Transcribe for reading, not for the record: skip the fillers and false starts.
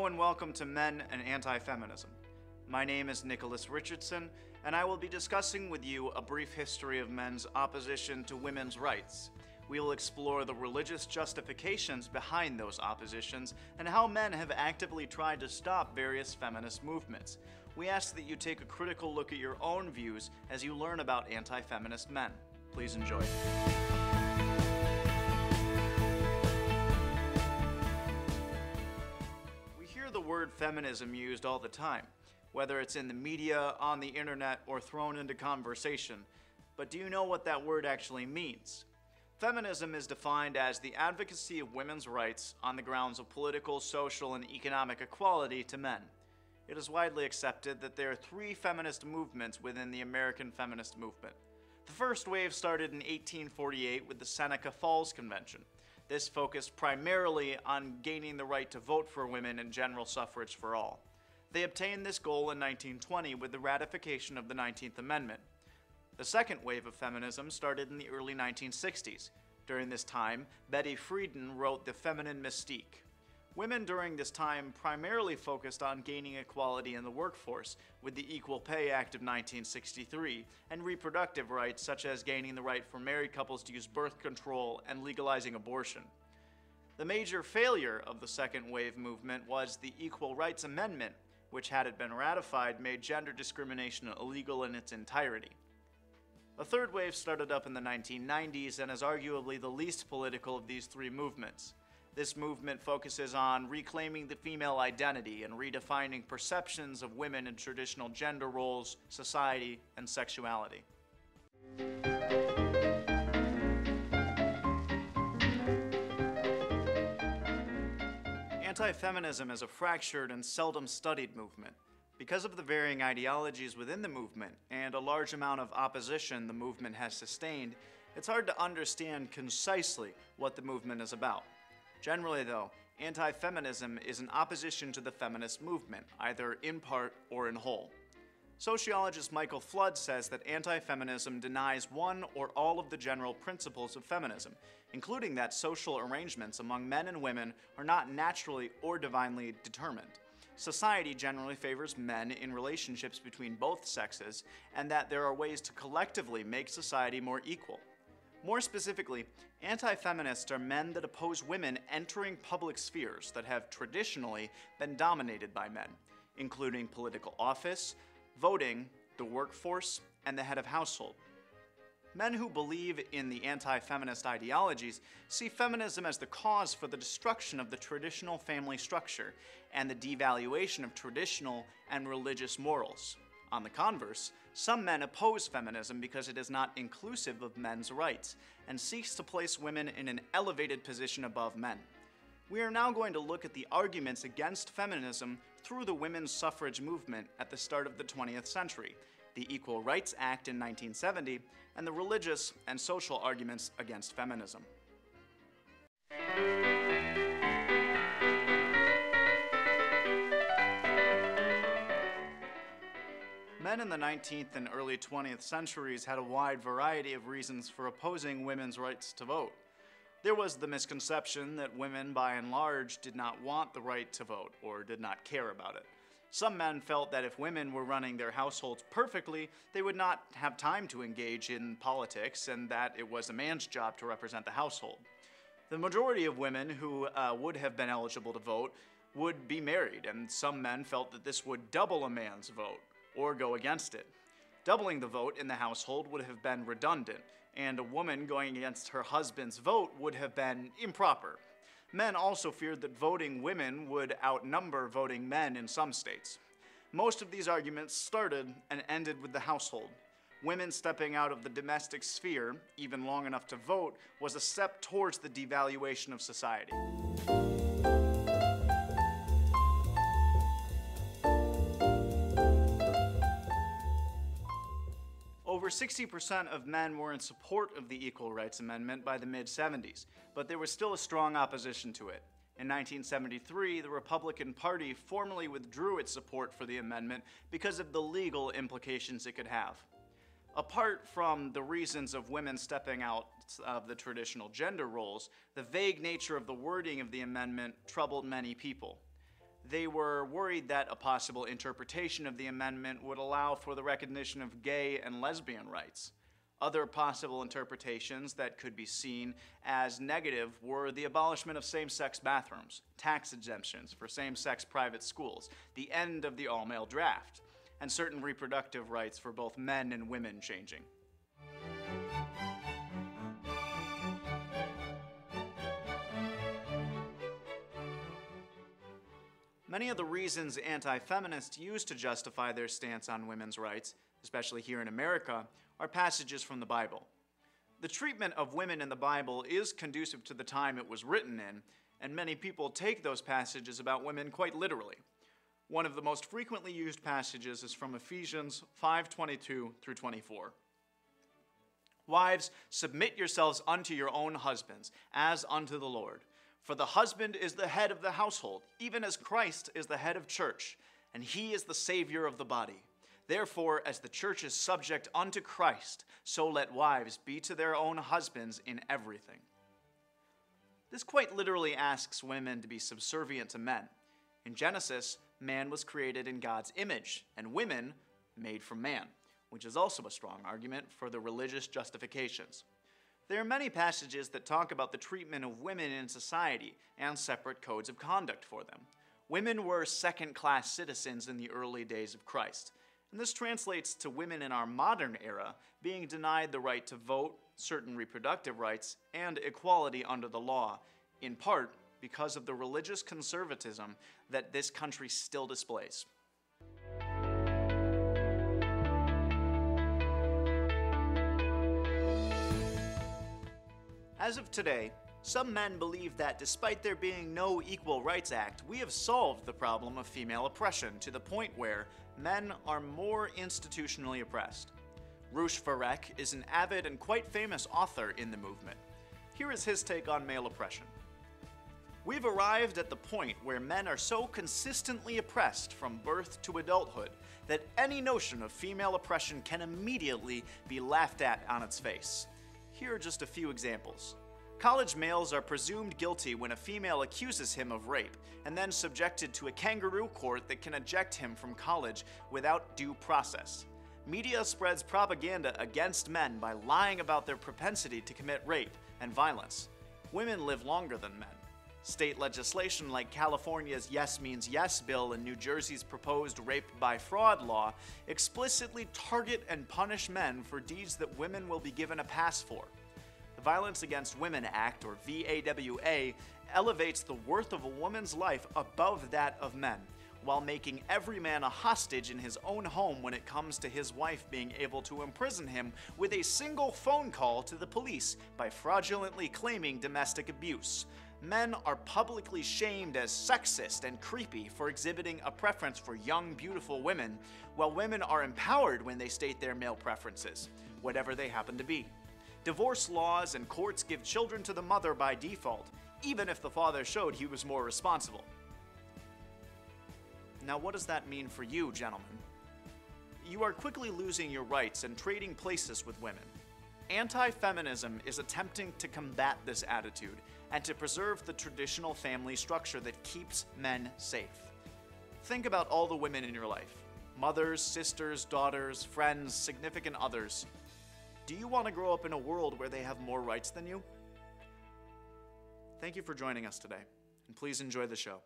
Hello and welcome to Men and Anti-Feminism. My name is Nicholas Richardson, and I will be discussing with you a brief history of men's opposition to women's rights. We will explore the religious justifications behind those oppositions and how men have actively tried to stop various feminist movements. We ask that you take a critical look at your own views as you learn about anti-feminist men. Please enjoy. We hear the word feminism used all the time, whether it's in the media, on the internet, or thrown into conversation. But do you know what that word actually means? Feminism is defined as the advocacy of women's rights on the grounds of political, social, and economic equality to men. It is widely accepted that there are three feminist movements within the American feminist movement. The first wave started in 1848 with the Seneca Falls Convention. This focused primarily on gaining the right to vote for women and general suffrage for all. They obtained this goal in 1920 with the ratification of the 19th Amendment. The second wave of feminism started in the early 1960s. During this time, Betty Friedan wrote The Feminine Mystique. Women during this time primarily focused on gaining equality in the workforce with the Equal Pay Act of 1963 and reproductive rights such as gaining the right for married couples to use birth control and legalizing abortion. The major failure of the second wave movement was the Equal Rights Amendment, which, had it been ratified, made gender discrimination illegal in its entirety. A third wave started up in the 1990s and is arguably the least political of these three movements. This movement focuses on reclaiming the female identity and redefining perceptions of women in traditional gender roles, society, and sexuality. Anti-feminism is a fractured and seldom studied movement. Because of the varying ideologies within the movement and a large amount of opposition the movement has sustained, it's hard to understand concisely what the movement is about. Generally, though, anti-feminism is an opposition to the feminist movement, either in part or in whole. Sociologist Michael Flood says that anti-feminism denies one or all of the general principles of feminism, including that social arrangements among men and women are not naturally or divinely determined. Society generally favors men in relationships between both sexes, and that there are ways to collectively make society more equal. More specifically, anti-feminists are men that oppose women entering public spheres that have traditionally been dominated by men, including political office, voting, the workforce, and the head of household. Men who believe in the anti-feminist ideologies see feminism as the cause for the destruction of the traditional family structure and the devaluation of traditional and religious morals. On the converse, some men oppose feminism because it is not inclusive of men's rights and seeks to place women in an elevated position above men. We are now going to look at the arguments against feminism through the women's suffrage movement at the start of the 20th century, the Equal Rights Act in 1970, and the religious and social arguments against feminism. Men in the 19th and early 20th centuries had a wide variety of reasons for opposing women's rights to vote. There was the misconception that women, by and large, did not want the right to vote or did not care about it. Some men felt that if women were running their households perfectly, they would not have time to engage in politics and that it was a man's job to represent the household. The majority of women who would have been eligible to vote would be married, and some men felt that this would double a man's vote or go against it. Doubling the vote in the household would have been redundant, and a woman going against her husband's vote would have been improper. Men also feared that voting women would outnumber voting men in some states. Most of these arguments started and ended with the household. Women stepping out of the domestic sphere, even long enough to vote, was a step towards the devaluation of society. Over 60% of men were in support of the Equal Rights Amendment by the mid-70s, but there was still a strong opposition to it. In 1973, the Republican Party formally withdrew its support for the amendment because of the legal implications it could have. Apart from the reasons of women stepping out of the traditional gender roles, the vague nature of the wording of the amendment troubled many people. They were worried that a possible interpretation of the amendment would allow for the recognition of gay and lesbian rights. Other possible interpretations that could be seen as negative were the abolishment of same-sex bathrooms, tax exemptions for same-sex private schools, the end of the all-male draft, and certain reproductive rights for both men and women changing. Many of the reasons anti-feminists use to justify their stance on women's rights, especially here in America, are passages from the Bible. The treatment of women in the Bible is conducive to the time it was written in, and many people take those passages about women quite literally. One of the most frequently used passages is from Ephesians 5:22 through 24. Wives, submit yourselves unto your own husbands, as unto the Lord. For the husband is the head of the household, even as Christ is the head of church, and he is the Savior of the body. Therefore, as the church is subject unto Christ, so let wives be to their own husbands in everything. This quite literally asks women to be subservient to men. In Genesis, man was created in God's image, and women made from man, which is also a strong argument for the religious justifications. There are many passages that talk about the treatment of women in society and separate codes of conduct for them. Women were second-class citizens in the early days of Christ, and this translates to women in our modern era being denied the right to vote, certain reproductive rights, and equality under the law, in part because of the religious conservatism that this country still displays. As of today, some men believe that despite there being no Equal Rights Act, we have solved the problem of female oppression to the point where men are more institutionally oppressed. Rush Varek is an avid and quite famous author in the movement. Here is his take on male oppression. We've arrived at the point where men are so consistently oppressed from birth to adulthood that any notion of female oppression can immediately be laughed at on its face. Here are just a few examples. College males are presumed guilty when a female accuses him of rape, and then subjected to a kangaroo court that can eject him from college without due process. Media spreads propaganda against men by lying about their propensity to commit rape and violence. Women live longer than men. State legislation like California's Yes Means Yes bill and New Jersey's proposed rape by fraud law explicitly target and punish men for deeds that women will be given a pass for. The Violence Against Women Act, or VAWA, elevates the worth of a woman's life above that of men, while making every man a hostage in his own home when it comes to his wife being able to imprison him with a single phone call to the police by fraudulently claiming domestic abuse. Men are publicly shamed as sexist and creepy for exhibiting a preference for young, beautiful women, while women are empowered when they state their male preferences, whatever they happen to be. Divorce laws and courts give children to the mother by default, even if the father showed he was more responsible. Now, what does that mean for you, gentlemen? You are quickly losing your rights and trading places with women. Anti-feminism is attempting to combat this attitude and to preserve the traditional family structure that keeps men safe. Think about all the women in your life: mothers, sisters, daughters, friends, significant others. Do you want to grow up in a world where they have more rights than you? Thank you for joining us today, and please enjoy the show.